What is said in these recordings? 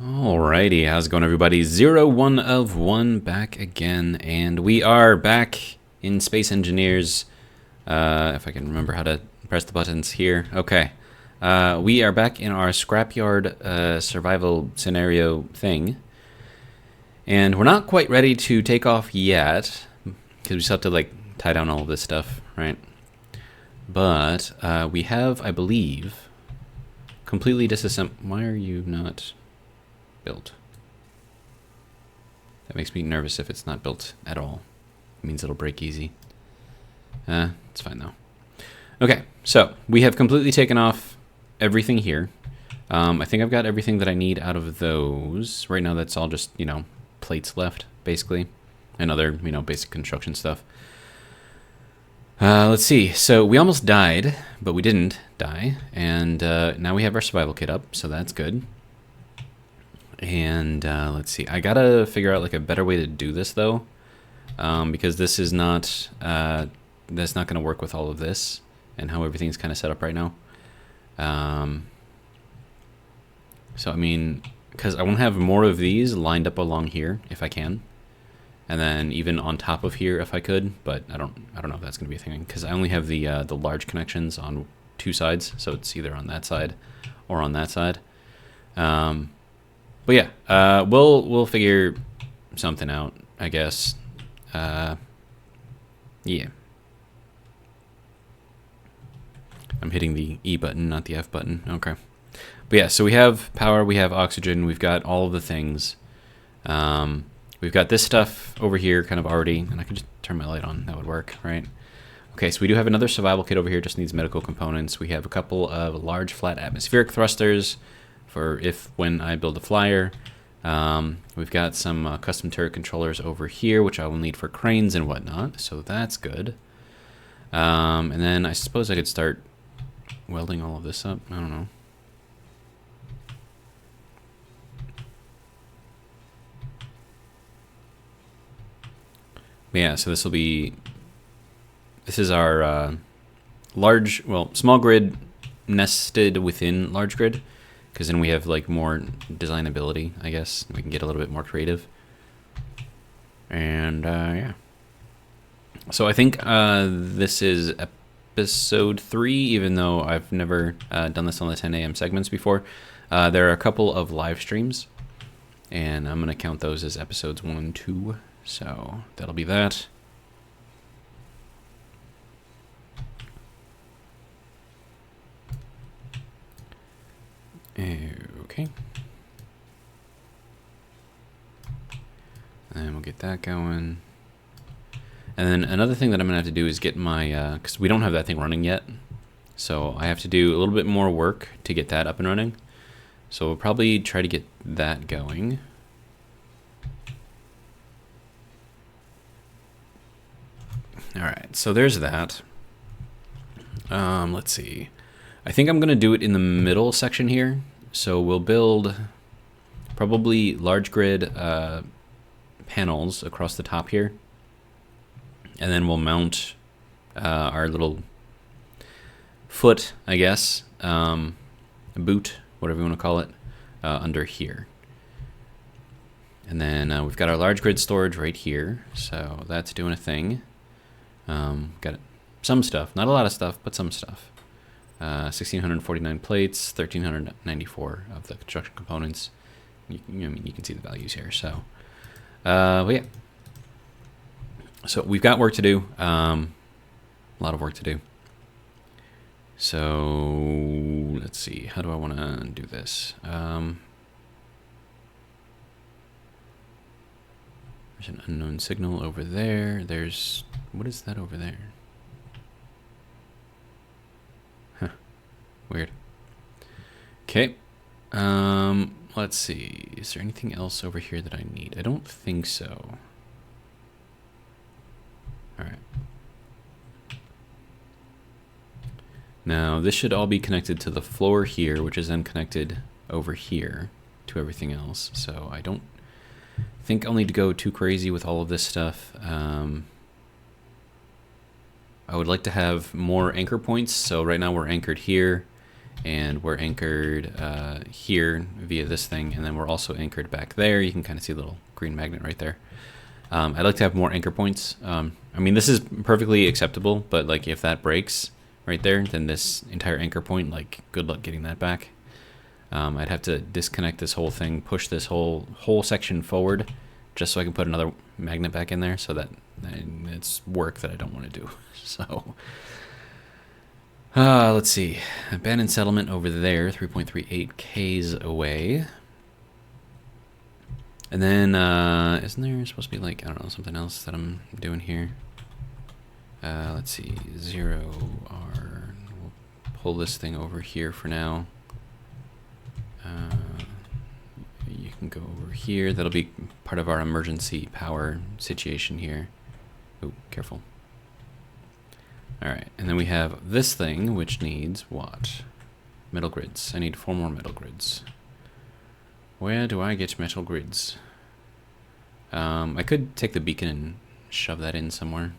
Alrighty, how's it going, everybody? 01 of 1 back again, and we are back in Space Engineers. If I can remember how to press the buttons here. Okay. We are back in our Scrapyard survival scenario thing. And we're not quite ready to take off yet, because we still have to, like, tie down all of this stuff, right? But we have, I believe, completely disassembled. Why are you not built? That makes me nervous if it's not built at all. It means it'll break easy. It's fine though. Okay, so we have completely taken off everything here. I think I've got everything that I need out of those. Right now that's all just, you know, plates left, basically. And other, you know, basic construction stuff. Let's see. So we almost died, but we didn't die. And now we have our survival kit up, so that's good. And let's see. I gotta figure out like a better way to do this though, because this is not that's not gonna work with all of this and how everything's kind of set up right now. So I mean, because I want to have more of these lined up along here if I can, and then even on top of here if I could. But I don't know if that's gonna be a thing because I only have the large connections on two sides, so it's either on that side or on that side. But yeah, we'll figure something out, I guess. Yeah. I'm hitting the E button, not the F button. Okay. But yeah, so we have power, we have oxygen, we've got all of the things. We've got this stuff over here kind of already, and I could just turn my light on, that would work, right? Okay, so we do have another survival kit over here, just needs medical components. We have a couple of large flat atmospheric thrusters for when I build a flyer. We've got some custom turret controllers over here, which I will need for cranes and whatnot, so that's good. And then I suppose I could start welding all of this up. I don't know. Yeah, so this is our small grid nested within large grid. Because then we have like more designability, I guess. We can get a little bit more creative. And yeah. So I think this is episode 3, even though I've never done this on the 10 a.m. segments before. There are a couple of live streams, and I'm going to count those as episodes 1 and 2. So that'll be that. Okay. And we'll get that going. And then another thing that I'm going to have to do is get my, because we don't have that thing running yet. So I have to do a little bit more work to get that up and running. So we'll probably try to get that going. Alright, so there's that. Let's see. I think I'm going to do it in the middle section here. So we'll build probably large grid panels across the top here. And then we'll mount our little foot, I guess, boot, whatever you want to call it, under here. And then we've got our large grid storage right here. So that's doing a thing. Got some stuff, not a lot of stuff, but some stuff. 1,649 plates, 1,394 of the construction components. I mean, you can see the values here. So, but yeah. So we've got work to do. A lot of work to do. So let's see. How do I want to do this? There's an unknown signal over there. What is that over there? Weird. Okay. Let's see. Is there anything else over here that I need? I don't think so. Alright. Now, this should all be connected to the floor here, which is then connected over here to everything else. So I don't think I'll need to go too crazy with all of this stuff. I would like to have more anchor points. So right now we're anchored here. and we're anchored here via this thing, and then we're also anchored back there. You can kind of see a little green magnet right there. I'd like to have more anchor points. I mean, this is perfectly acceptable, but like if that breaks right there, then this entire anchor point, like good luck getting that back. I'd have to disconnect this whole thing, push this whole section forward, just so I can put another magnet back in there, so that it's work that I don't want to do. So, let's see. Abandoned settlement over there, 3.38 Ks away. And then, isn't there supposed to be like, I don't know, something else that I'm doing here? Let's see, 0R. We'll pull this thing over here for now. You can go over here. That'll be part of our emergency power situation here. Oh, careful. Alright, and then we have this thing, which needs what? Metal grids. I need 4 more metal grids. Where do I get metal grids? I could take the beacon and shove that in somewhere.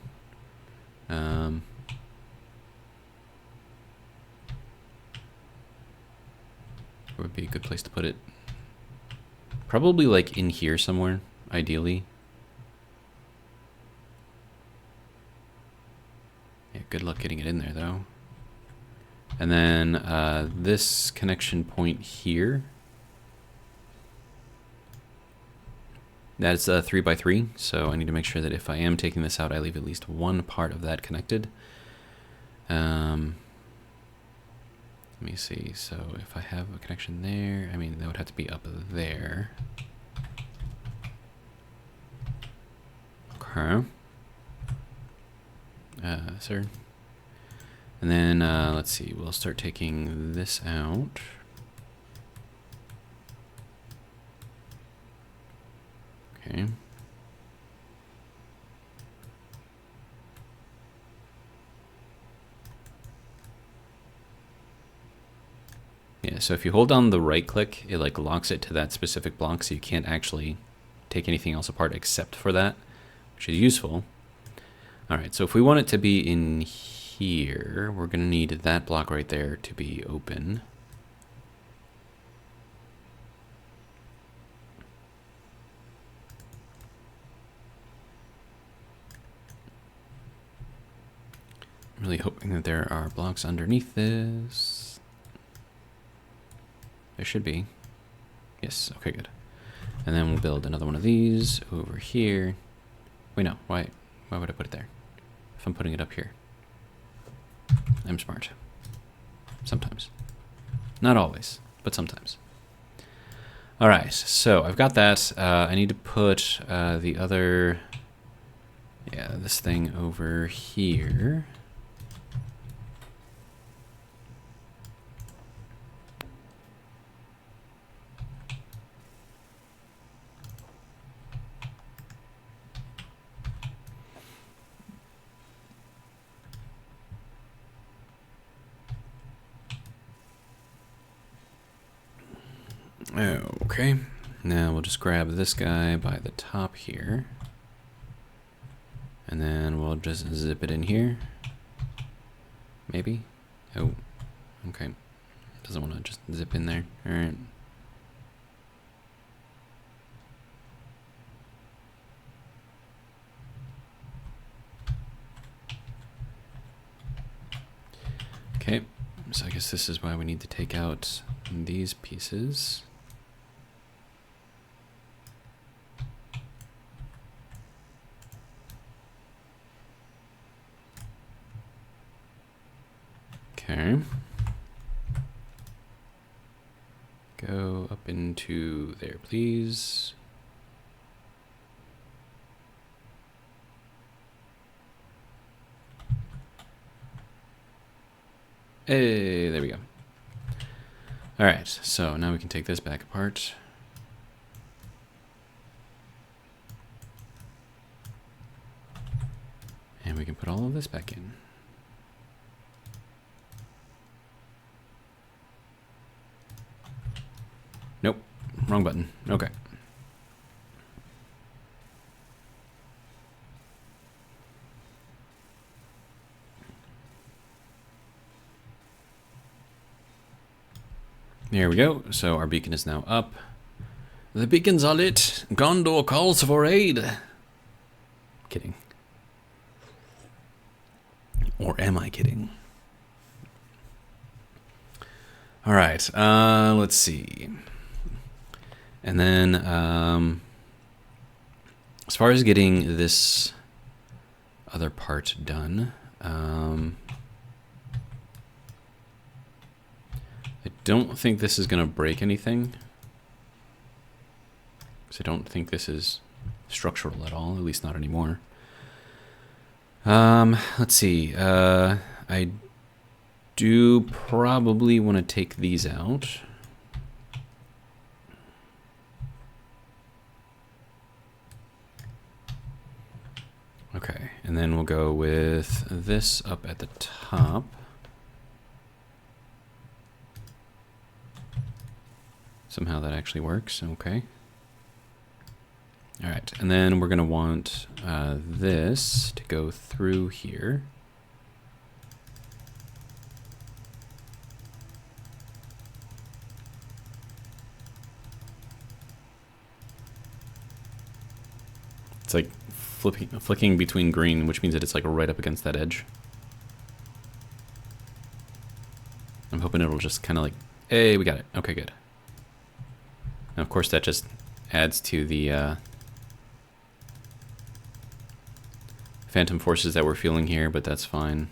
Would be a good place to put it. Probably like in here somewhere, ideally. Yeah, good luck getting it in there though. And then this connection point here. That's 3x3, so I need to make sure that if I am taking this out, I leave at least one part of that connected. Let me see, so if I have a connection there, I mean, that would have to be up there. Okay. Sir. And then, let's see, we'll start taking this out. Okay. Yeah, so if you hold down the right click, it like locks it to that specific block, so you can't actually take anything else apart except for that, which is useful. All right, so if we want it to be in here, we're gonna need that block right there to be open. I'm really hoping that there are blocks underneath this. There should be. Yes, okay, good. And then we'll build another one of these over here. Wait, no, why would I put it there? If I'm putting it up here. I'm smart. Sometimes. Not always, but sometimes. All right, so I've got that. I need to put the other, this thing over here. Okay, now we'll just grab this guy by the top here, and then we'll just zip it in here, maybe. Oh, okay, doesn't want to just zip in there. All right. Okay, so I guess this is why we need to take out these pieces. Okay. Go up into there, please. Hey, there we go. All right, so now we can take this back apart. And we can put all of this back in. Nope, wrong button. Okay. There we go. So our beacon is now up. The beacons are lit. Gondor calls for aid. Kidding. Or am I kidding? All right. Let's see. And then, as far as getting this other part done, I don't think this is going to break anything. Because I don't think this is structural at all, at least not anymore. Let's see. I do probably want to take these out. Okay, and then we'll go with this up at the top. Somehow that actually works, okay. All right, and then we're gonna want this to go through here. It's like flicking between green, which means that it's like right up against that edge. I'm hoping it'll just kind of like, hey, we got it. Okay, good. And of course, that just adds to the phantom forces that we're feeling here, but that's fine.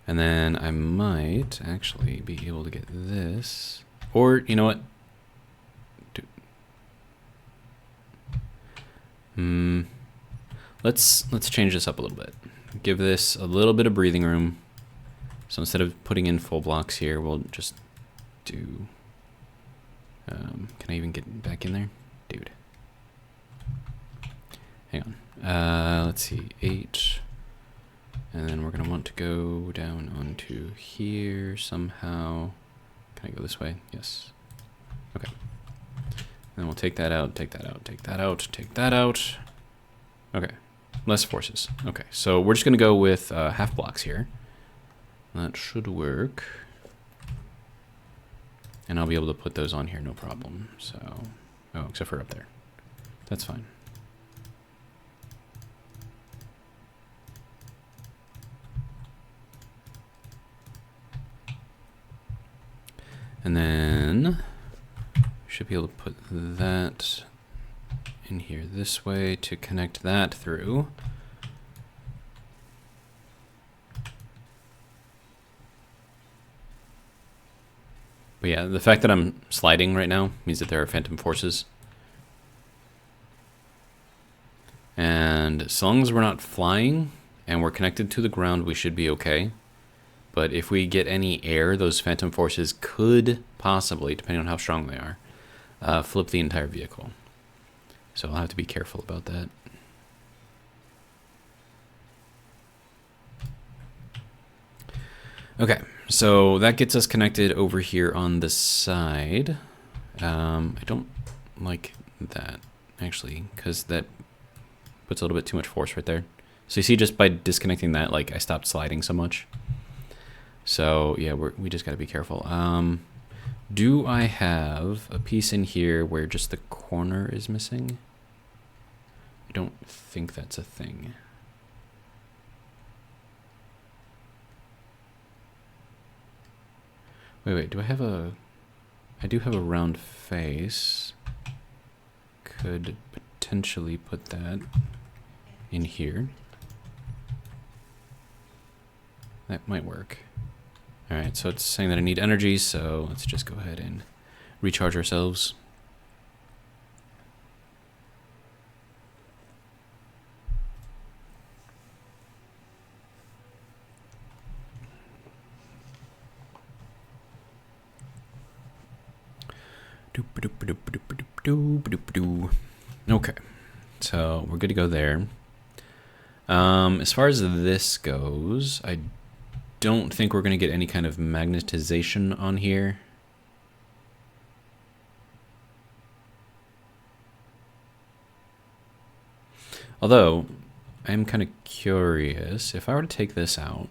And then I might actually be able to get this, or you know what? Let's change this up a little bit. Give this a little bit of breathing room. So instead of putting in full blocks here, we'll just do. Can I even get back in there, dude? Hang on. Let's see, 8. And then we're going to want to go down onto here somehow. Can I go this way? Yes. Okay. Then we'll take that out, take that out, take that out, take that out. Okay. Less forces. Okay, so we're just going to go with half blocks here. That should work. And I'll be able to put those on here, no problem. So, oh, except for up there. That's fine. And then should be able to put that in here this way to connect that through. But yeah, the fact that I'm sliding right now means that there are phantom forces. And as long as we're not flying and we're connected to the ground, we should be okay. But if we get any air, those phantom forces could possibly, depending on how strong they are, flip the entire vehicle. So I'll have to be careful about that. Okay, so that gets us connected over here on the side. I don't like that, actually, because that puts a little bit too much force right there. So you see, just by disconnecting that, like, I stopped sliding so much. So yeah, we just got to be careful. Do I have a piece in here where just the corner is missing? I don't think that's a thing. Wait, do I have a... I do have a round face. Could potentially put that in here. That might work. Alright, so it's saying that I need energy, so let's just go ahead and recharge ourselves. Okay, so we're good to go there. As far as this goes, I don't think we're going to get any kind of magnetization on here. Although, I am kind of curious. If I were to take this out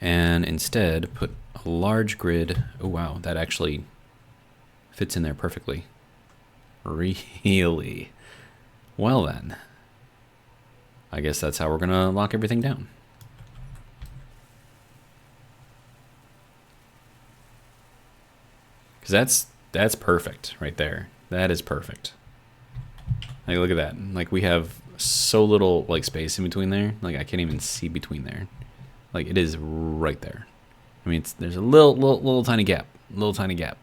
and instead put a large grid. Oh, wow. That actually fits in there perfectly. Really? Well, then. I guess that's how we're going to lock everything down. Because that's perfect right there. That is perfect. Like, look at that. Like, we have so little, like, space in between there. Like, I can't even see between there. Like, it is right there. I mean, there's a little tiny gap. Little tiny gap.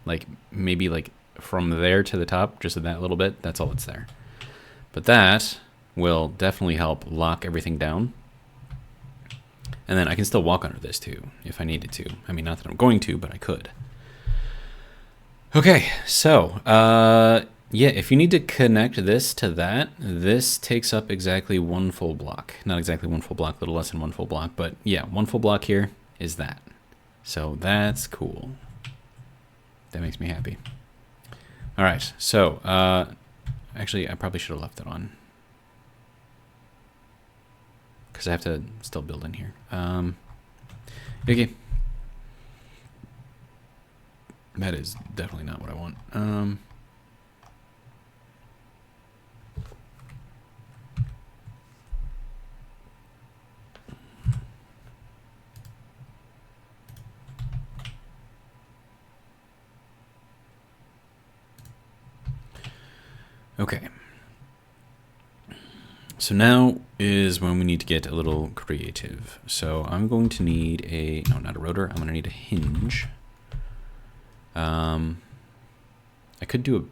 Like, maybe, like, from there to the top, just that little bit. That's all that's there. But that will definitely help lock everything down. And then I can still walk under this, too, if I needed to. I mean, not that I'm going to, but I could. Okay, so, yeah, if you need to connect this to that, this takes up exactly one full block. Not exactly one full block, a little less than one full block, but yeah, one full block here is that. So that's cool. That makes me happy. All right, so, actually, I probably should have left it on. Because I have to still build in here. Okay. That is definitely not what I want. Okay. So now is when we need to get a little creative. So I'm going to need a, no, not a rotor. I'm going to need a hinge. I could do a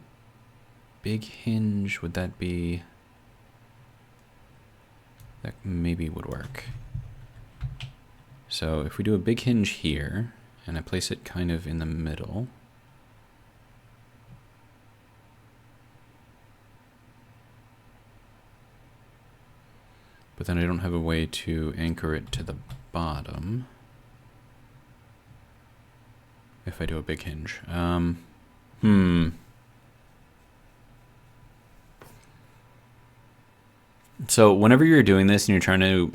big hinge. Would that be... That maybe would work. So if we do a big hinge here, and I place it kind of in the middle... But then I don't have a way to anchor it to the bottom. If I do a big hinge. So whenever you're doing this and you're trying to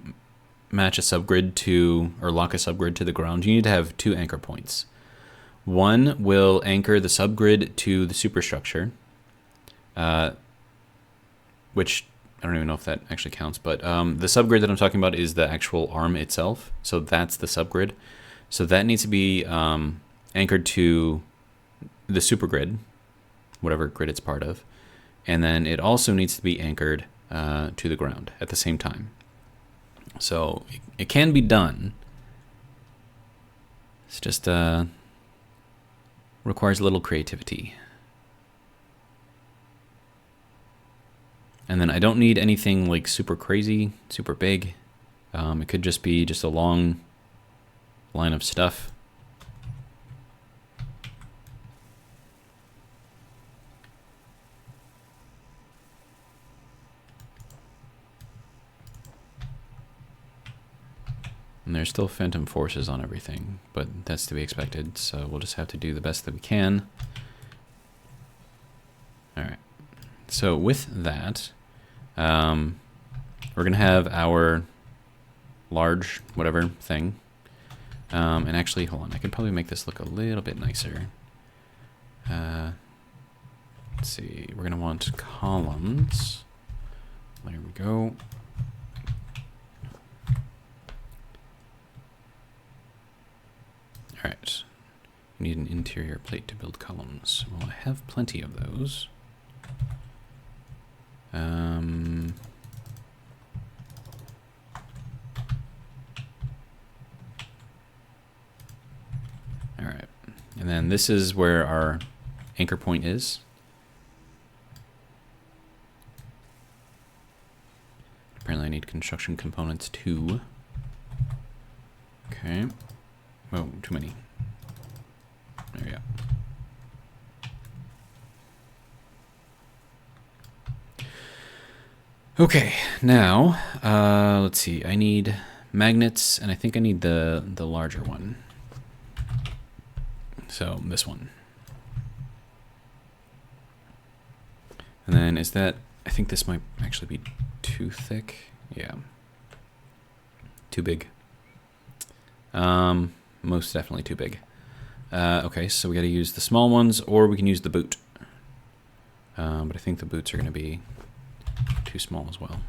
match a subgrid to, or lock a subgrid to the ground, you need to have two anchor points. One will anchor the subgrid to the superstructure, which I don't even know if that actually counts, but the subgrid that I'm talking about is the actual arm itself. So that's the subgrid. So that needs to be anchored to the supergrid, whatever grid it's part of. And then it also needs to be anchored to the ground at the same time. So it can be done. It's just requires a little creativity. And then I don't need anything like super crazy, super big. It could just be just a long line of stuff. And there's still phantom forces on everything, but that's to be expected, so we'll just have to do the best that we can. Alright, so with that, we're going to have our large whatever thing. And actually, hold on, I could probably make this look a little bit nicer. Let's see, we're going to want columns. There we go. Alright, you need an interior plate to build columns. Well, I have plenty of those. Alright, and then this is where our anchor point is. Apparently I need construction components too. Okay. Oh, too many. There we go. Okay, now, let's see. I need magnets, and I think I need the larger one. So, this one. And then, is that I think this might actually be too thick. Yeah. Too big. Most definitely too big. Okay, so we got to use the small ones, or we can use the boot. But I think the boots are going to be too small as well.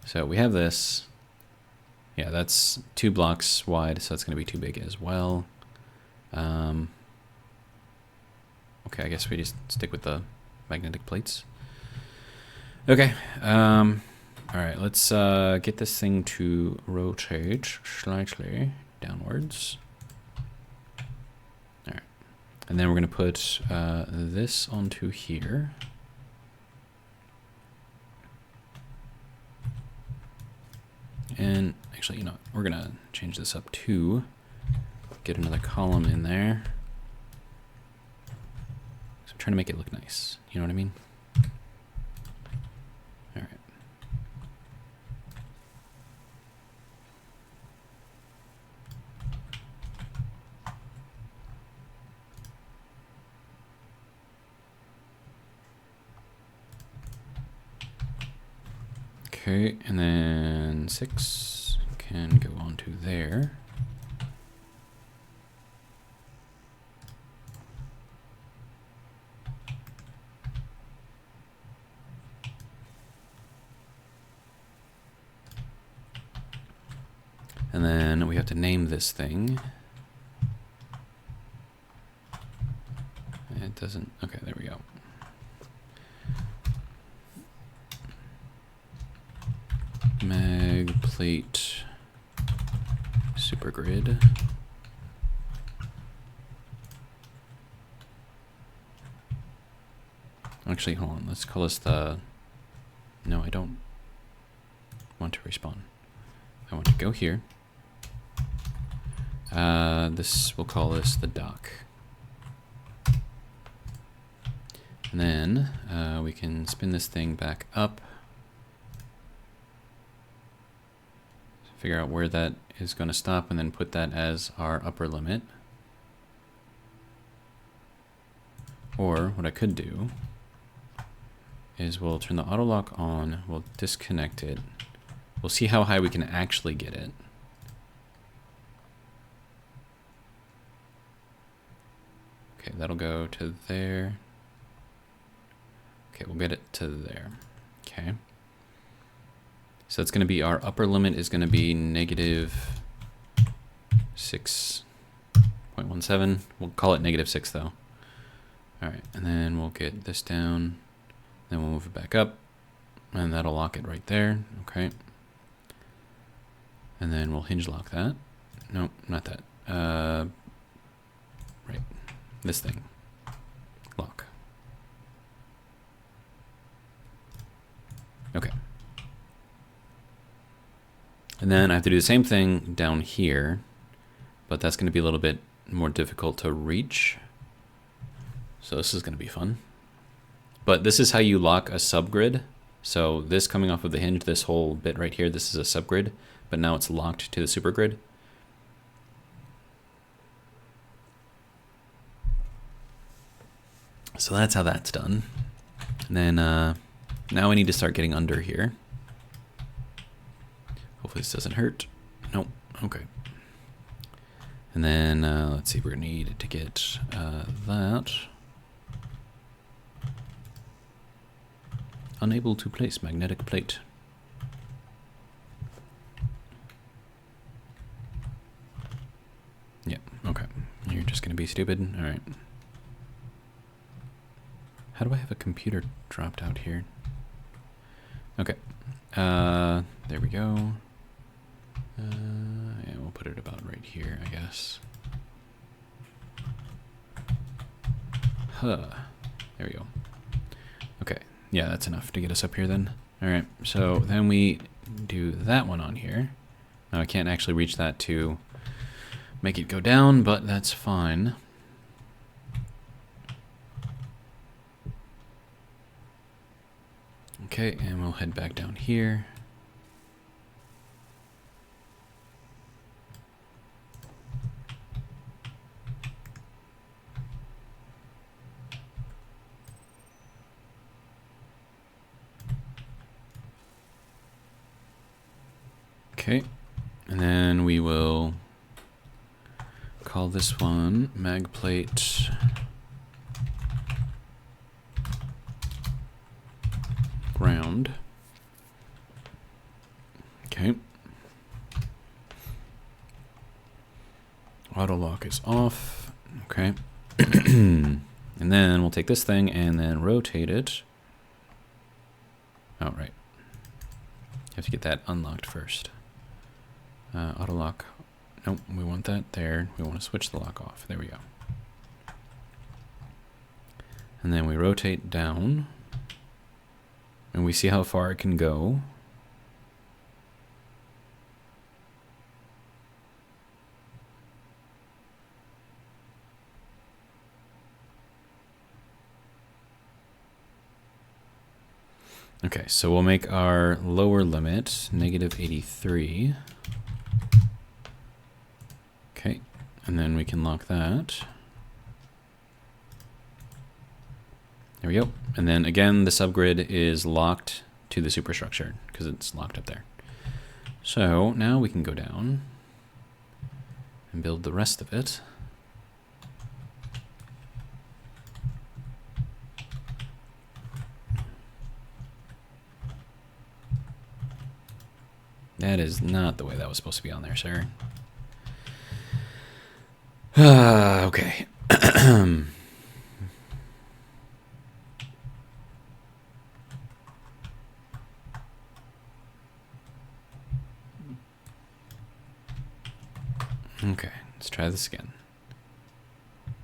So we have this. Yeah, that's 2 blocks wide, so that's going to be too big as well. Okay, I guess we just stick with the magnetic plates. Okay. All right, let's get this thing to rotate slightly downwards. All right. And then we're going to put this onto here. And actually, you know, we're going to change this up too. Get another column in there. So I'm trying to make it look nice. You know what I mean? All right. Okay, and then 6 can go onto there. And then we have to name this thing. It doesn't, okay, there we go. Mag plate supergrid. Actually, hold on, let's call this the, no, I don't want to respawn. I want to go here. We'll call this the dock. And then we can spin this thing back up. Figure out where that is going to stop and then put that as our upper limit. Or what I could do is we'll turn the auto lock on, we'll disconnect it. We'll see how high we can actually get it. Okay, that'll go to there. Okay, we'll get it to there. Okay. So it's going to be, our upper limit is going to be negative 6.17. We'll call it negative 6 though. All right, and then we'll get this down. Then we'll move it back up, and that'll lock it right there. Okay. And then we'll hinge lock that. No, not that. Right, this thing. Lock. Okay. And then I have to do the same thing down here, but that's going to be a little bit more difficult to reach. So this is going to be fun. But this is how you lock a subgrid. So this coming off of the hinge, this whole bit right here, this is a subgrid, but now it's locked to the supergrid. So that's how that's done. And then now we need to start getting under here. Hopefully this doesn't hurt. Nope. Okay. And then let's see, we're gonna need to get that. Unable to place magnetic plate. Yeah, okay. You're just gonna be stupid. All right. How do I have a computer dropped out here? Okay. There we go. Yeah, we'll put it about right here, I guess. Huh. There we go. Okay. Yeah, that's enough to get us up here then. All right. So then we do that one on here. Now I can't actually reach that to make it go down, but that's fine. Okay, and we'll head back down here. Okay, and then we will call this one mag plate ground. Okay. Auto lock is off. Okay. And then we'll take this thing and then rotate it. Oh, right. Have to get that unlocked first. Auto lock. Nope, we want that there. We want to switch the lock off. There we go. And then we rotate down. And we see how far it can go. Okay, so we'll make our lower limit -83. Okay, and then we can lock that. There we go. And then again, the subgrid is locked to the superstructure because it's locked up there. So now we can go down and build the rest of it. That is not the way that was supposed to be on there, sir. Okay. Okay, let's try this again.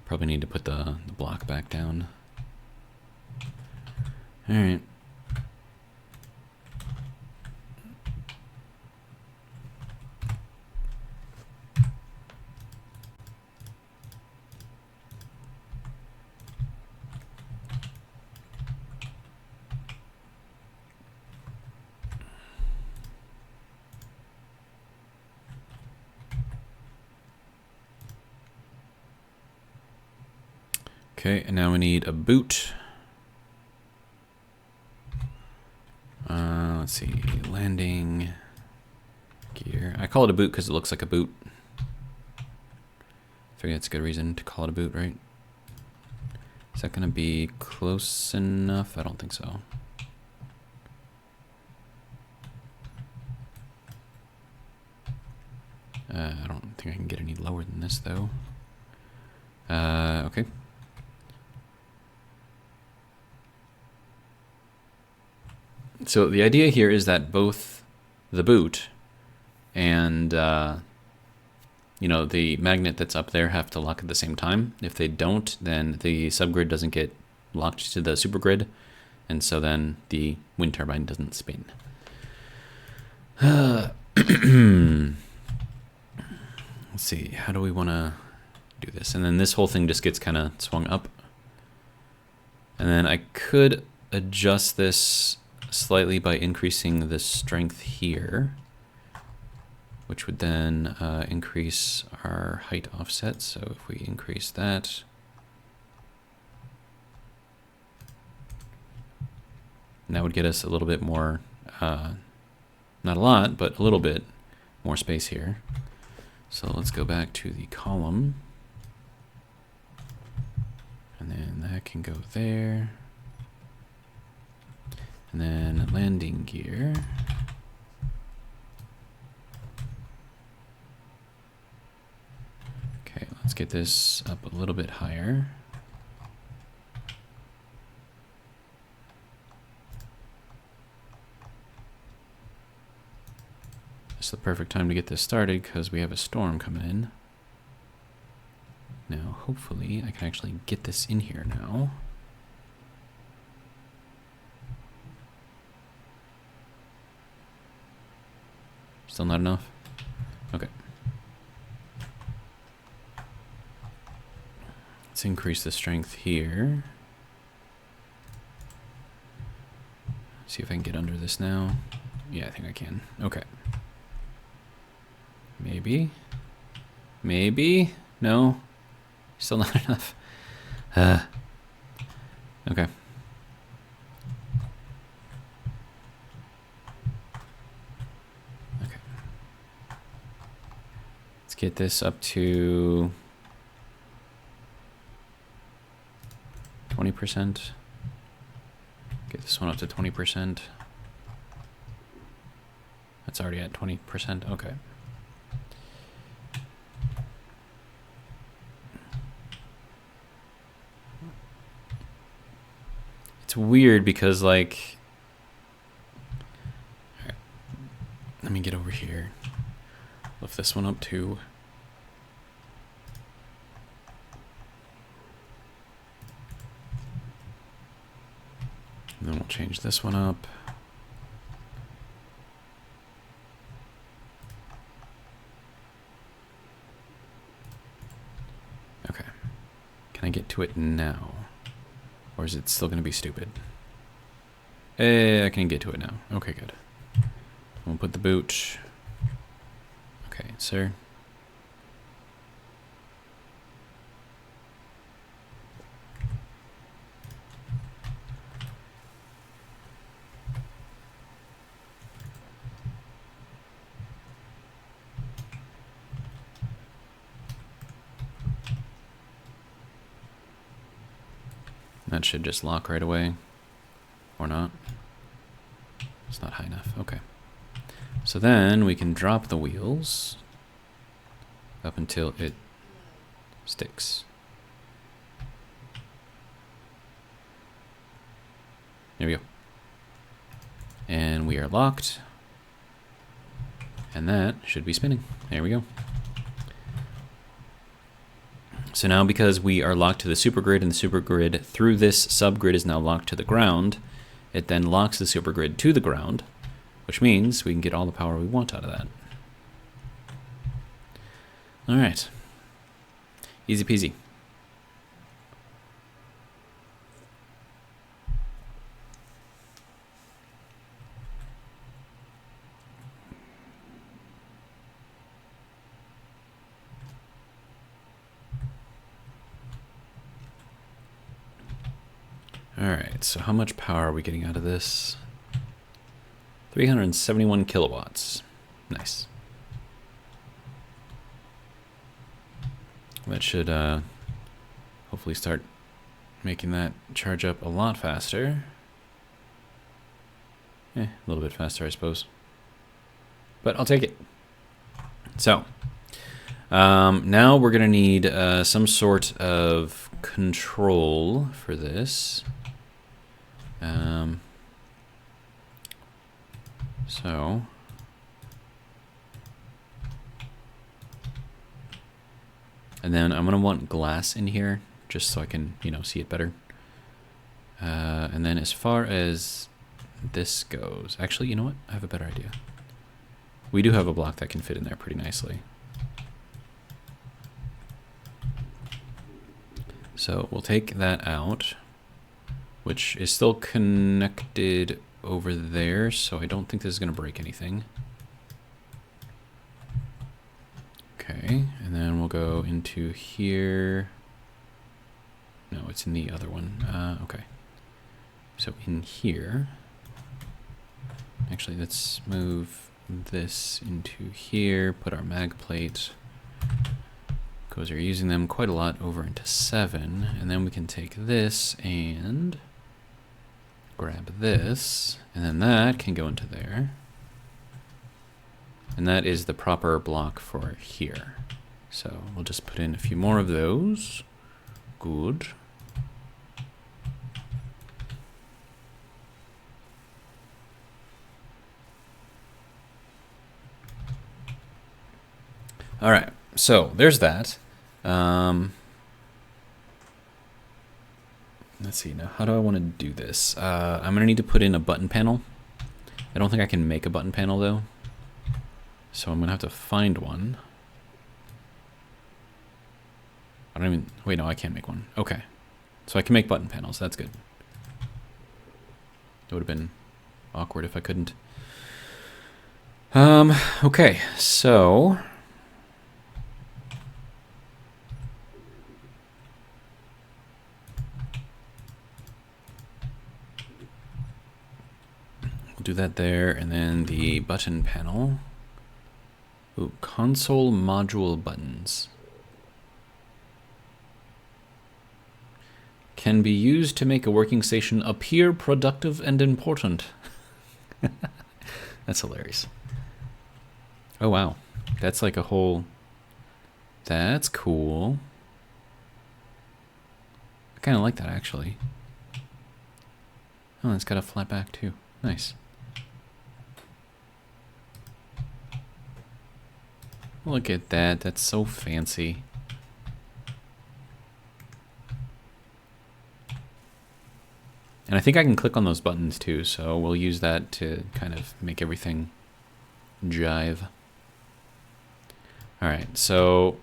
Probably need to put the block back down. All right. Okay, and now we need a boot. Let's see, landing gear. I call it a boot because it looks like a boot. I figure that's a good reason to call it a boot, right? Is that gonna be close enough? I don't think so. I don't think I can get any lower than this though. Okay. So the idea here is that both the boot and you know, the magnet that's up there have to lock at the same time. If they don't, then the subgrid doesn't get locked to the supergrid, and so then the wind turbine doesn't spin. Let's see, how do we want to do this? And then this whole thing just gets kind of swung up. And then I could adjust this slightly by increasing the strength here, which would then increase our height offset. So if we increase that, that would get us a little bit more, not a lot, but a little bit more space here. So let's go back to the column, and then that can go there. And then landing gear. Okay, let's get this up a little bit higher. It's the perfect time to get this started because we have a storm coming in. Now, hopefully, I can actually get this in here now. Still not enough? Okay. Let's increase the strength here. See if I can get under this now. Yeah, I think I can. Okay. Maybe. Maybe? No? Still not enough. Okay. get this up to 20%. Get this one up to 20%. That's already at 20%. Okay. It's weird because, like, all right, let me get over here. Lift this one up too. And then we'll change this one up. Okay. Can I get to it now? Or is it still going to be stupid? I can get to it now. Okay, good. We'll put the boot. Okay, sir. That should just lock right away. Or not. It's not high enough. Okay. So then we can drop the wheels up until it sticks. There we go. And we are locked. And that should be spinning. There we go. So now, because we are locked to the supergrid, and the supergrid through this subgrid is now locked to the ground, it then locks the supergrid to the ground, which means we can get all the power we want out of that. All right. Easy peasy. Alright, so how much power are we getting out of this? 371 kilowatts. Nice. That should hopefully start making that charge up a lot faster. A little bit faster, I suppose. But I'll take it. So, now we're going to need some sort of control for this. And then I'm gonna want glass in here just so I can, see it better. And then as far as this goes, actually, you know what? I have a better idea. We do have a block that can fit in there pretty nicely. So we'll take that out, which is still connected over there, so I don't think this is going to break anything. Okay, and then we'll go into here. No, it's in the other one. Okay. So in here, actually, let's move this into here, put our mag plate, because we're using them quite a lot, over into 7, and then we can take this and grab this, and then that can go into there. And that is the proper block for here. So we'll just put in a few more of those. Good. All right, so there's that. Let's see, now how do I want to do this? I'm going to need to put in a button panel. I don't think I can make a button panel though. So I'm going to have to find one. I don't even, wait, no, I can't make one. Okay. So I can make button panels, that's good. It would have been awkward if I couldn't. Okay, so we'll do that there, and then the button panel. Ooh, console module buttons. Can be used to make a working station appear productive and important. That's hilarious. Oh, wow. That's like a whole... That's cool. I kind of like that, actually. Oh, it's got a flat back, too. Nice. Look at that. That's so fancy. And I think I can click on those buttons, too, so we'll use that to kind of make everything jive. Alright, so...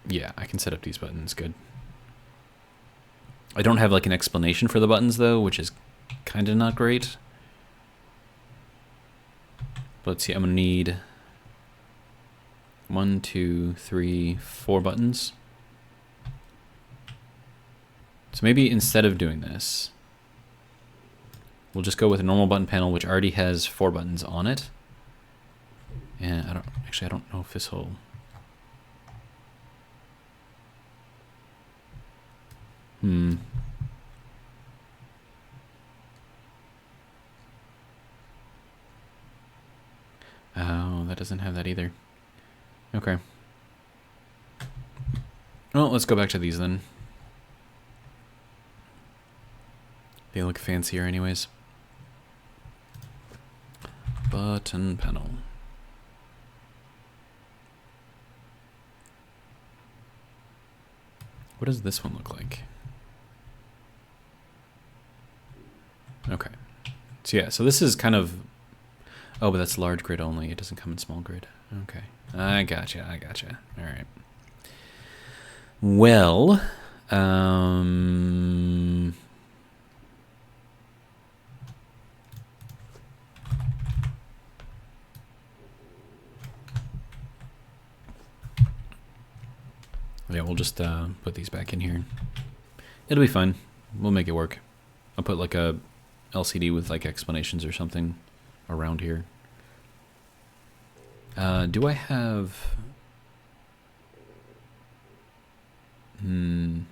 yeah, I can set up these buttons. Good. I don't have like an explanation for the buttons though, which is kind of not great. But let's see, I'm gonna need 1, 2, 3, 4 buttons. So maybe instead of doing this, we'll just go with a normal button panel which already has 4 buttons on it. And I don't know if this will... Oh, that doesn't have that either. Okay. Well, let's go back to these then. They look fancier anyways. Button panel. What does this one look like? Okay. So yeah, so this is kind of... oh, but that's large grid only. It doesn't come in small grid. Okay. I gotcha. All right. Well, yeah, we'll just put these back in here. It'll be fine. We'll make it work. I'll put like a LCD with like explanations or something around here. Do I have... I'm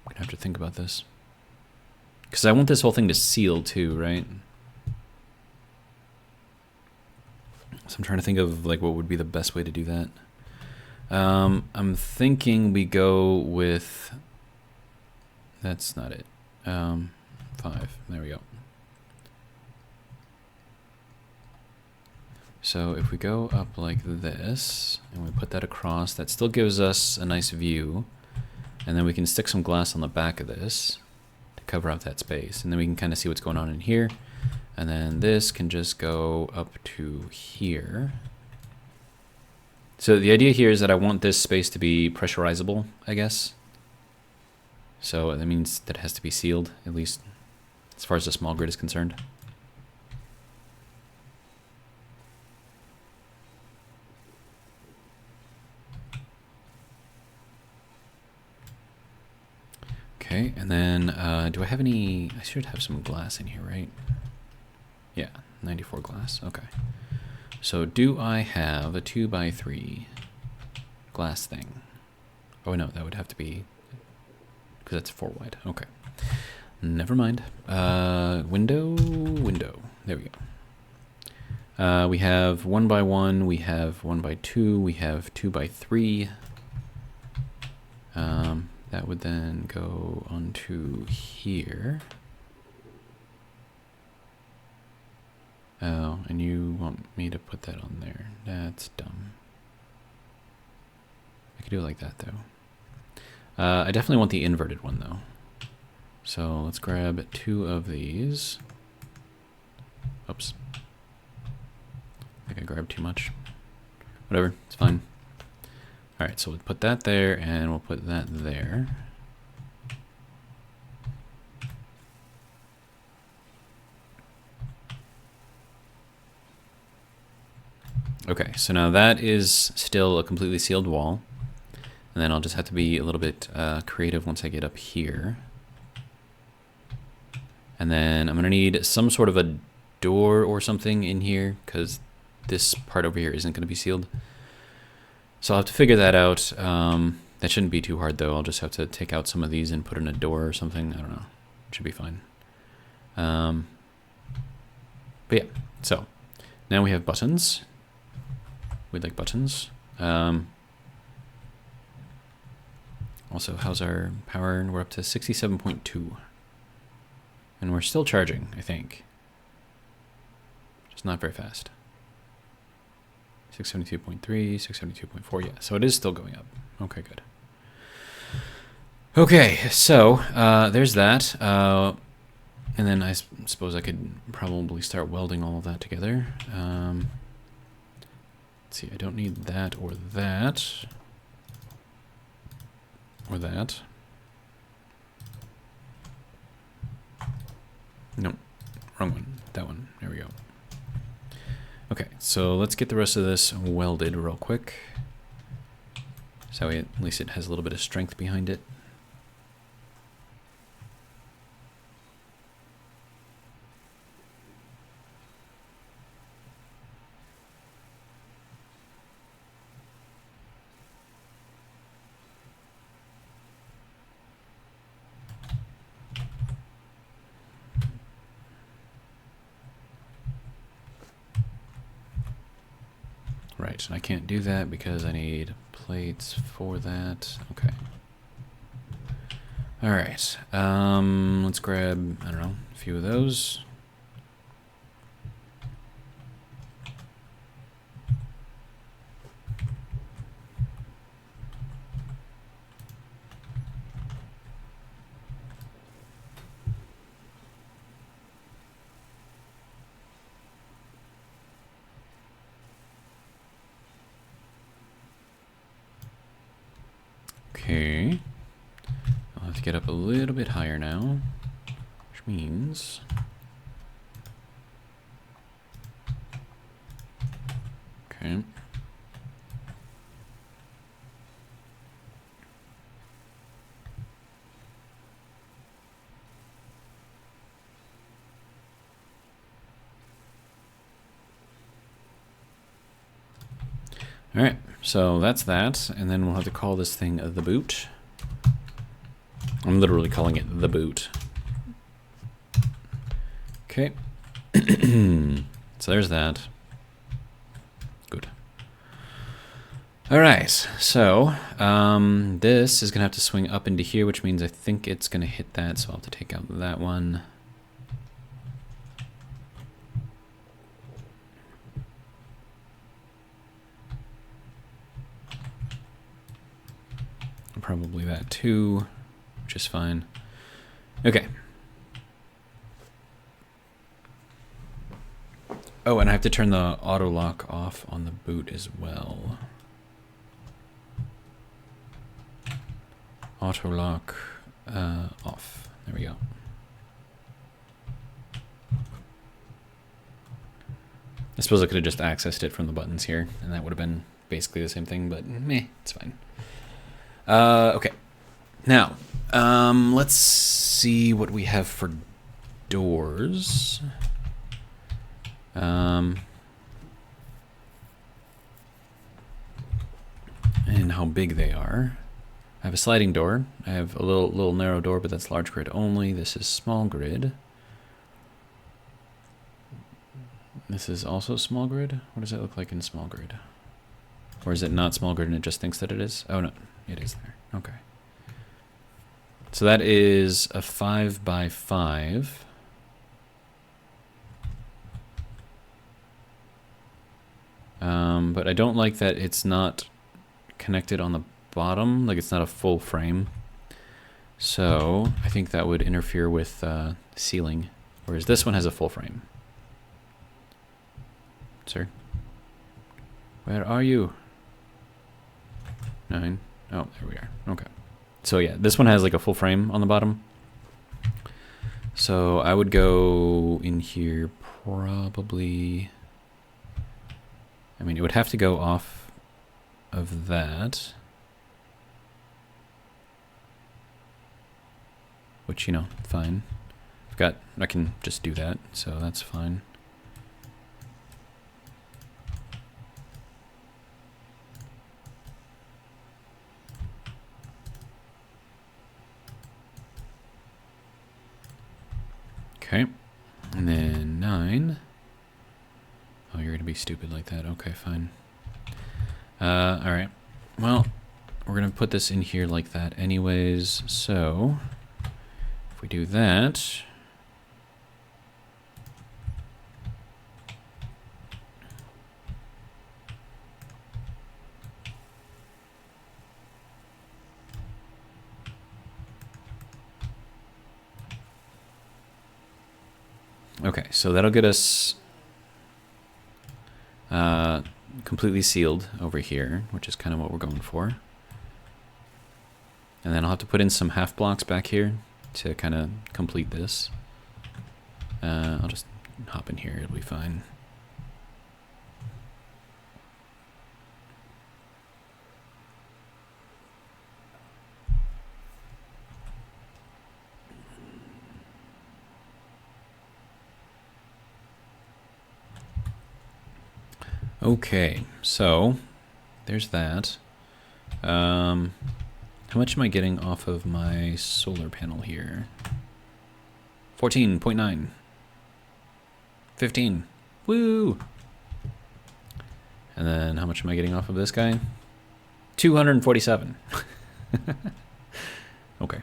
gonna have to think about this. Because I want this whole thing to seal too, right? So I'm trying to think of like what would be the best way to do that. I'm thinking we go with... that's not it. 5. There we go. So if we go up like this, and we put that across, that still gives us a nice view. And then we can stick some glass on the back of this to cover up that space. And then we can kind of see what's going on in here. And then this can just go up to here. So the idea here is that I want this space to be pressurizable, I guess. So that means that it has to be sealed, at least as far as the small grid is concerned. Okay, and then do I have any... I should have some glass in here, right? Yeah, 94 glass, okay. So do I have a 2x3 glass thing? Oh no, that would have to be... because that's 4 wide, okay. Never mind. Window. There we go. We have 1x1, we have 1x2, we have 2x3. That would then go onto here. Oh, and you want me to put that on there. That's dumb. I could do it like that, though. I definitely want the inverted one, though. So let's grab 2 of these. Oops. I think I grabbed too much. Whatever, it's fine. Alright, so we'll put that there, and we'll put that there. Okay, so now that is still a completely sealed wall. And then I'll just have to be a little bit creative once I get up here. And then I'm going to need some sort of a door or something in here, because this part over here isn't going to be sealed. So I'll have to figure that out. That shouldn't be too hard, though. I'll just have to take out some of these and put in a door or something. I don't know. It should be fine. But yeah, so now we have buttons. We'd like buttons. Also, how's our power? We're up to 67.2. And we're still charging, I think. Just not very fast. 672.3, 672.4, yeah. So it is still going up. Okay, good. Okay, so there's that. And then I suppose I could probably start welding all of that together. Let's see, I don't need that or that. Or that. Nope, wrong one. That one. There we go. Okay, so let's get the rest of this welded real quick. So at least it has a little bit of strength behind it. Right, and I can't do that because I need plates for that. Okay. All right. Let's grab, I don't know, a few of those. Okay, I'll have to get up a little bit higher now, which means okay. All right, so that's that, and then we'll have to call this thing the boot. I'm literally calling it the boot. Okay. So there's that. Good. All right, so this is gonna have to swing up into here, which means I think it's gonna hit that, so I'll have to take out that one. Probably that too, which is fine. Okay. Oh, and I have to turn the auto lock off on the boot as well. Auto lock off. There we go. I suppose I could have just accessed it from the buttons here, and that would have been basically the same thing, but meh, it's fine. Okay. Now, let's see what we have for doors. And how big they are. I have a sliding door. I have a little narrow door, but that's large grid only. This is small grid. This is also small grid. What does that look like in small grid? Or is it not small grid and it just thinks that it is? Oh no, it is there. Okay. So that is a 5x5. But I don't like that it's not connected on the bottom, like it's not a full frame. So I think that would interfere with ceiling, whereas this one has a full frame. Sir? Where are you? 9. Oh, there we are. Okay. So yeah, this one has like a full frame on the bottom. So I would go in here probably... I mean, it would have to go off of that. Which, you know, fine. I can just do that, so that's fine. Okay. And then 9. Oh, you're going to be stupid like that. Okay, fine. Alright. Well, we're going to put this in here like that anyways. So, if we do that... Okay, so that'll get us completely sealed over here, which is kind of what we're going for. And then I'll have to put in some half blocks back here to kind of complete this. I'll just hop in here, it'll be fine. Okay, so there's that. How much am I getting off of my solar panel here? 14.9. 15. Woo! And then how much am I getting off of this guy? 247. Okay.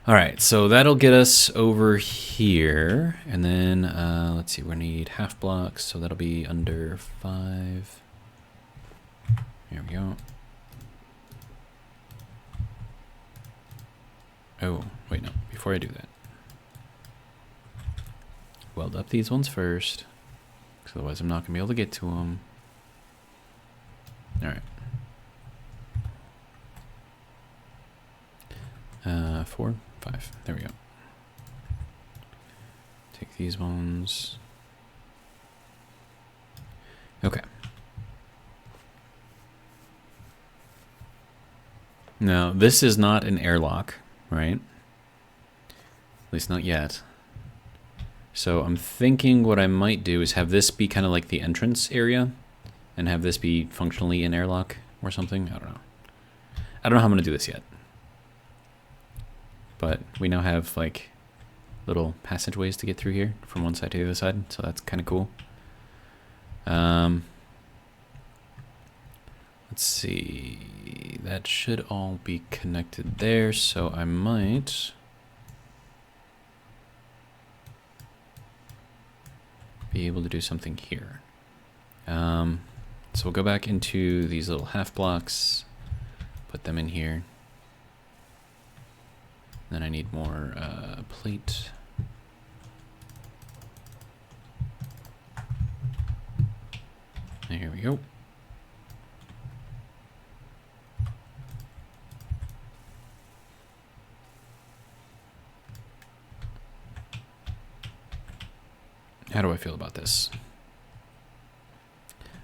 Alright, so that'll get us over here. And then, let's see, we're going to need half blocks, so that'll be under 5. There we go. Oh, wait, no, before I do that. Weld up these ones first, because otherwise I'm not going to be able to get to them. Alright. 4, 5, there we go. Take these ones. Okay. Now, this is not an airlock, right? At least not yet. So I'm thinking what I might do is have this be kind of like the entrance area and have this be functionally an airlock or something. I don't know. I don't know how I'm going to do this yet. But we now have like little passageways to get through here from one side to the other side, so that's kind of cool. Let's see, that should all be connected there, so I might be able to do something here. So we'll go back into these little half blocks, put them in here. Then I need more plate. There we go. How do I feel about this?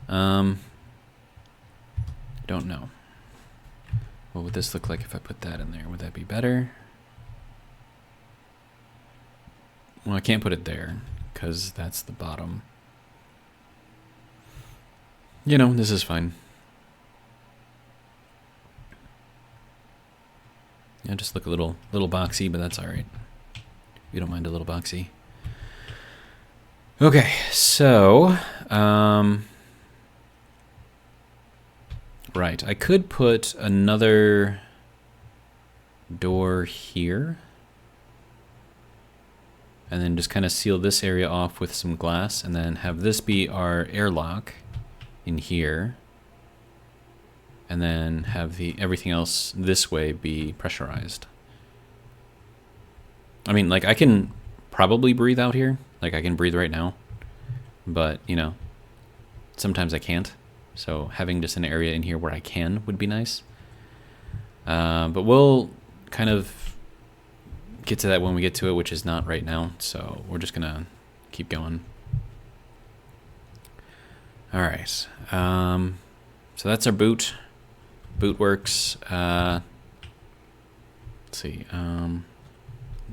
Don't know. What would this look like if I put that in there? Would that be better? Well, I can't put it there because that's the bottom. You know, this is fine. Yeah, just look a little boxy, but that's all right. You don't mind a little boxy. Okay, so right, I could put another door here. And then just kind of seal this area off with some glass, and then have this be our airlock in here. And then have everything else this way be pressurized. I mean, like, I can probably breathe out here. Like, I can breathe right now. But, you know, sometimes I can't. So having just an area in here where I can would be nice. But we'll kind of get to that when we get to it, which is not right now, so we're just gonna keep going. All right, so that's our boot. Boot works. Let's see. Am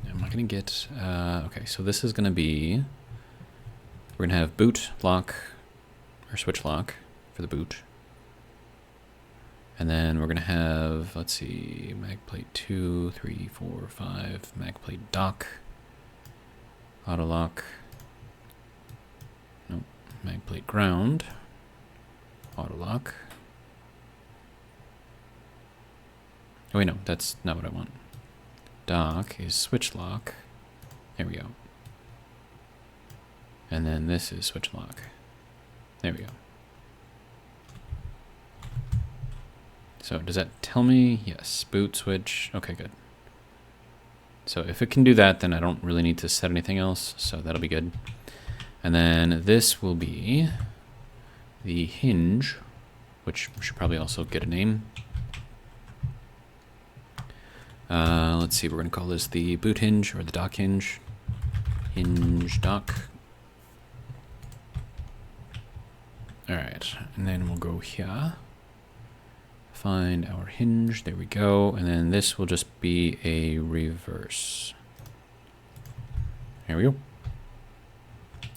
I gonna get? Okay, so this is gonna be. We're gonna have boot lock or switch lock for the boot, And then we're going to have, let's see, mag plate 2, 3, 4, 5, mag plate dock, auto lock, nope, mag plate ground, auto lock. Oh wait, no, that's not what I want. Dock is switch lock. There we go. And then this is switch lock. There we go. So does that tell me? Yes, boot switch. Okay, good. So if it can do that, then I don't really need to set anything else. So that'll be good. And then this will be the hinge, which should probably also get a name. Let's see, we're going to call this the boot hinge or the dock hinge. Hinge dock. All right, and then we'll go here. Find our hinge, there we go, and then this will just be a reverse. There we go.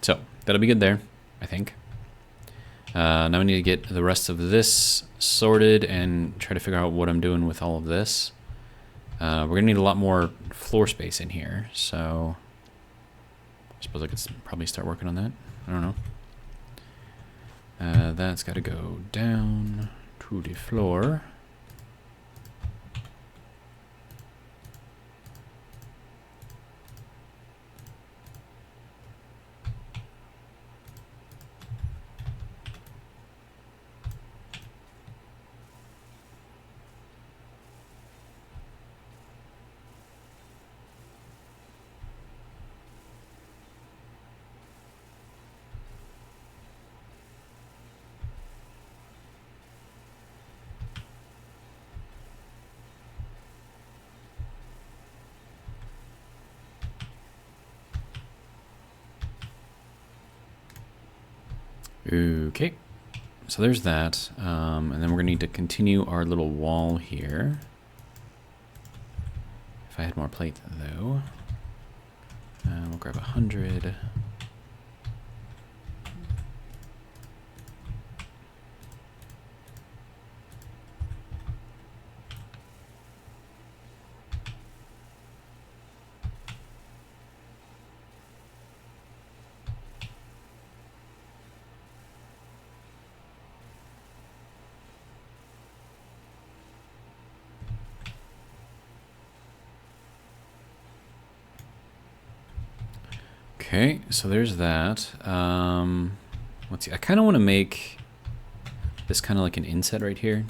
So, that'll be good there, I think. Now we need to get the rest of this sorted and try to figure out what I'm doing with all of this. We're gonna need a lot more floor space in here, so I suppose I could probably start working on that. I don't know. That's got to go down to the floor. Okay, so there's that, and then we're gonna need to continue our little wall here. If I had more plate, though, we'll grab 100. Okay, so there's that. Let's see, I kind of want to make this kind of like an inset right here.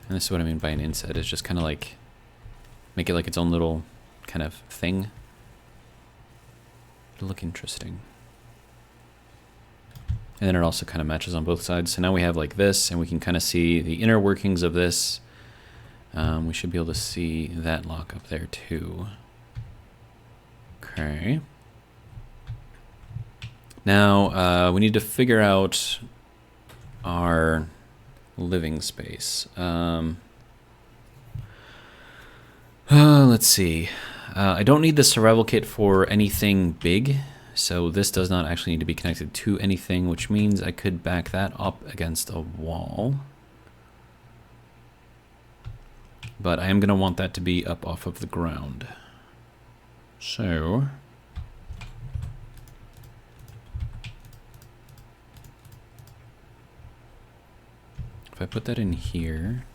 And this is what I mean by an inset, is just kind of like, make it like its own little kind of thing. It'll look interesting. And then it also kind of matches on both sides. So now we have like this, and we can kind of see the inner workings of this. We should be able to see that lock up there too. Okay. Now we need to figure out our living space. Let's see. I don't need the survival kit for anything big, so this does not actually need to be connected to anything, which means I could back that up against a wall. But I am going to want that to be up off of the ground. So if I put that in here,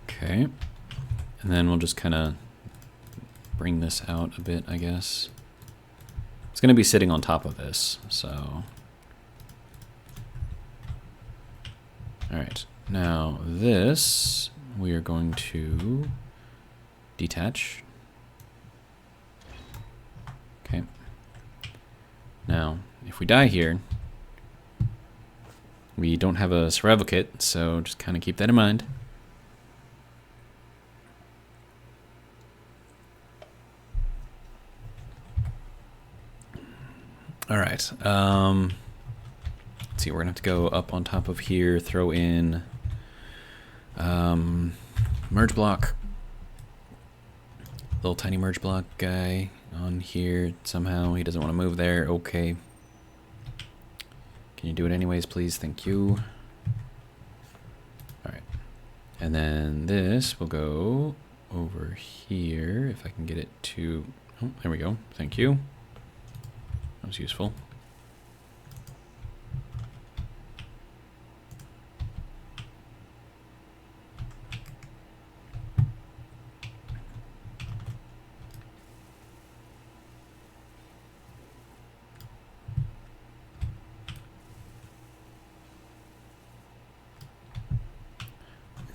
okay, and then we'll just kind of bring this out a bit, I guess. It's going to be sitting on top of this, so. All right, now this we are going to detach. Okay. Now, if we die here, we don't have a survival kit, so just kind of keep that in mind. All right. Let's see, we're gonna have to go up on top of here, throw in merge block. Little tiny merge block guy on here somehow. He doesn't want to move there. Okay. Can you do it anyways, please? Thank you. Alright. And then this will go over here, if I can get it to... Oh, there we go. Thank you. That was useful.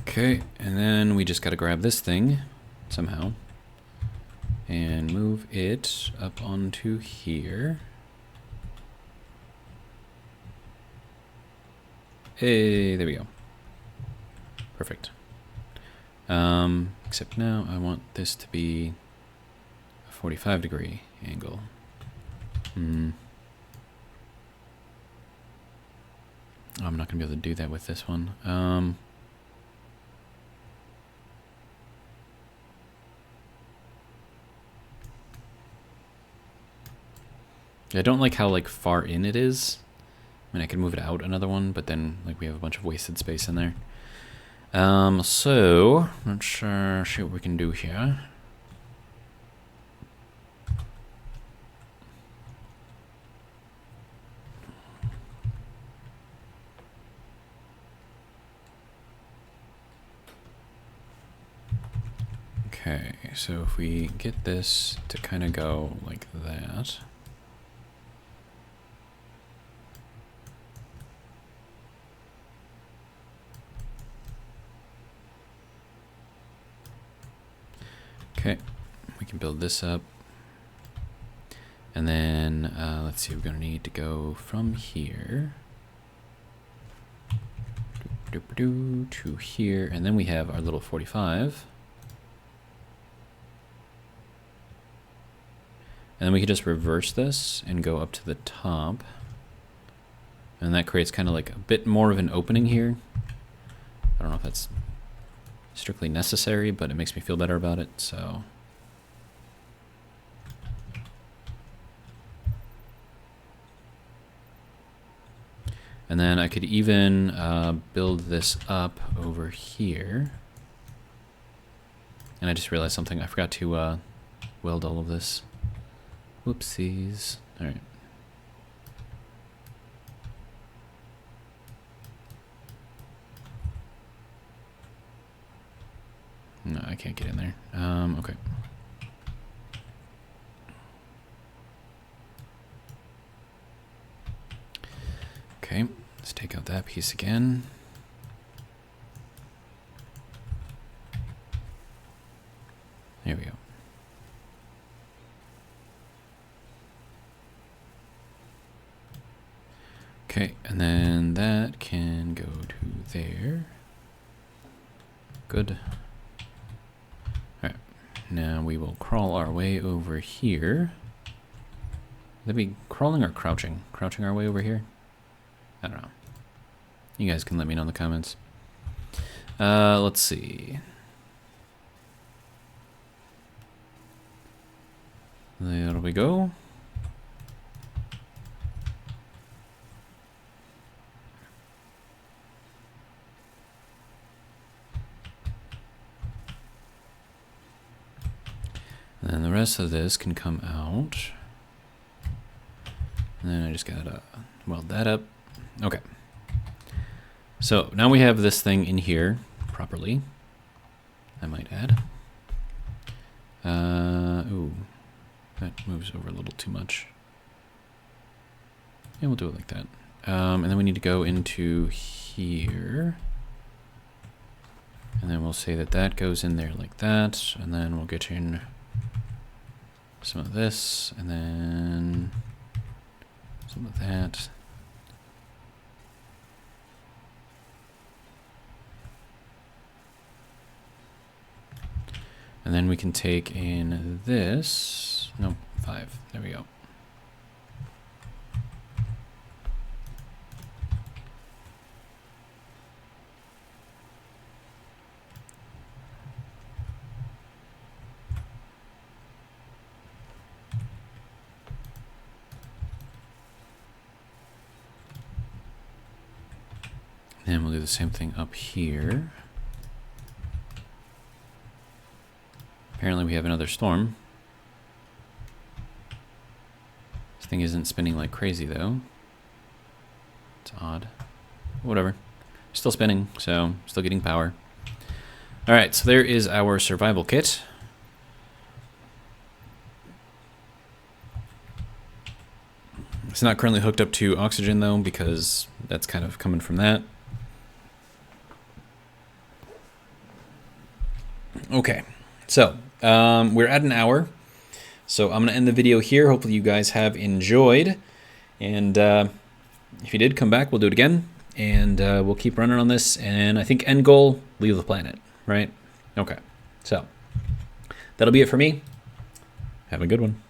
Okay, and then we just gotta grab this thing somehow and move it up onto here. Hey, there we go. Perfect. Except now I want this to be a 45-degree angle. I'm not gonna be able to do that with this one. I don't like how like far in it is. I mean, I could move it out another one, but then like we have a bunch of wasted space in there. So let's see what we can do here. Okay, so if we get this to kind of go like that. Okay, we can build this up. And then, let's see, we're going to need to go from here to here. And then we have our little 45. And then we can just reverse this and go up to the top. And that creates kind of like a bit more of an opening here. I don't know if that's strictly necessary, but it makes me feel better about it, so. And then I could even build this up over here. And I just realized something. I forgot to weld all of this. Whoopsies. All right. No, I can't get in there. Okay. Okay, let's take out that piece again. There we go. Okay, and then that can go to there. Good. Alright, now we will crawl our way over here. Would that be crawling or crouching? Crouching our way over here? I don't know. You guys can let me know in the comments. Let's see. There we go. And then the rest of this can come out. And then I just gotta weld that up. Okay. So now we have this thing in here properly, I might add. Ooh, that moves over a little too much. Yeah, we'll do it like that. And then we need to go into here. And then we'll say that that goes in there like that. And then we'll get in some of this, and then some of that. And then we can take in this. Nope, 5. There we go. And we'll do the same thing up here. Apparently we have another storm. This thing isn't spinning like crazy though. It's odd. Whatever. Still spinning, so still getting power. Alright, so there is our survival kit. It's not currently hooked up to oxygen though, because that's kind of coming from that. Okay, so we're at an hour. So I'm going to end the video here. Hopefully you guys have enjoyed. And if you did, come back. We'll do it again. And we'll keep running on this. And I think end goal, leave the planet, right? Okay, so that'll be it for me. Have a good one.